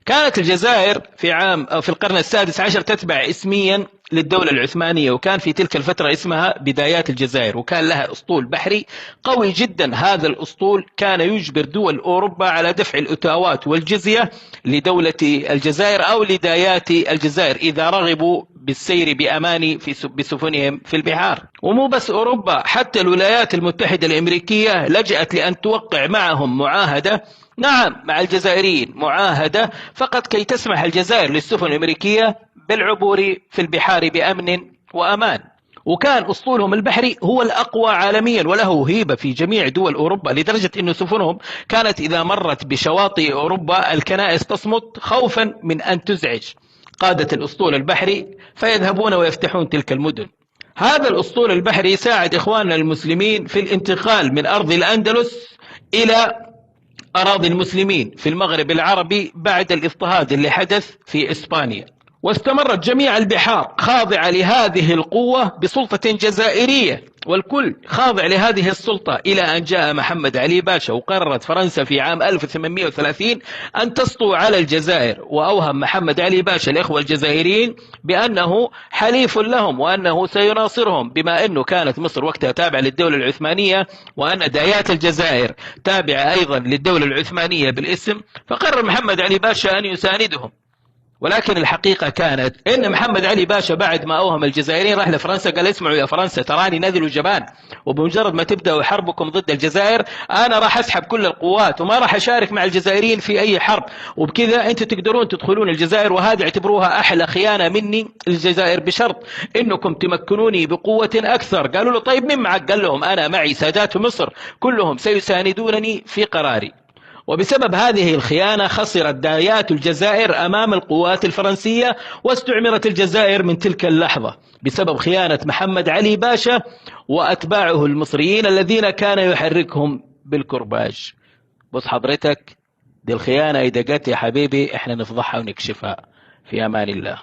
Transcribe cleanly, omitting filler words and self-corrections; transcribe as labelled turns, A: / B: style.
A: كانت الجزائر في القرن السادس عشر تتبع اسميا للدولة العثمانية، وكان في تلك الفترة اسمها بدايات الجزائر، وكان لها أسطول بحري قوي جدا. هذا الأسطول كان يجبر دول أوروبا على دفع الأتاوات والجزية لدولة الجزائر أو لدايات الجزائر إذا رغبوا بالسير بأمان بسفنهم في البحار. ومو بس أوروبا، حتى الولايات المتحدة الأمريكية لجأت لأن توقع معهم معاهدة، نعم مع الجزائريين، معاهدة فقط كي تسمح الجزائر للسفن الأمريكية بالعبور في البحار بأمن وأمان. وكان أسطولهم البحري هو الأقوى عالميا وله هيبة في جميع دول أوروبا، لدرجة أن سفنهم كانت إذا مرت بشواطئ أوروبا الكنائس تصمت خوفا من أن تزعج قادة الأسطول البحري فيذهبون ويفتحون تلك المدن. هذا الأسطول البحري ساعد إخواننا المسلمين في الانتقال من أرض الأندلس إلى أراضي المسلمين في المغرب العربي بعد الاضطهاد اللي حدث في إسبانيا. واستمرت جميع البحار خاضعة لهذه القوة بسلطة جزائرية، والكل خاضع لهذه السلطة إلى أن جاء محمد علي باشا، وقررت فرنسا في عام 1830 أن تسطو على الجزائر. وأوهم محمد علي باشا الإخوة الجزائريين بأنه حليف لهم وأنه سيناصرهم، بما أنه كانت مصر وقتها تابعة للدولة العثمانية وأن دايات الجزائر تابعة أيضا للدولة العثمانية بالاسم. فقرر محمد علي باشا أن يساندهم. ولكن الحقيقة كانت إن محمد علي باشا بعد ما أوهم الجزائريين راح لفرنسا قال: اسمعوا يا فرنسا، تراني نذل جبان، وبمجرد ما تبدأوا حربكم ضد الجزائر أنا راح أسحب كل القوات وما راح أشارك مع الجزائريين في أي حرب، وبكذا أنتم تقدرون تدخلون الجزائر، وهذه اعتبروها أحلى خيانة مني الجزائر، بشرط إنكم تمكنوني بقوة أكثر. قالوا له: طيب من معك؟ قال لهم: أنا معي سادات مصر كلهم سيساندونني في قراري. وبسبب هذه الخيانة خسرت دايات الجزائر أمام القوات الفرنسية، واستعمرت الجزائر من تلك اللحظة بسبب خيانة محمد علي باشا وأتباعه المصريين الذين كان يحركهم بالكرباج. بص حضرتك، دي الخيانة إذا جت يا حبيبي احنا نفضحها ونكشفها. في أمان الله.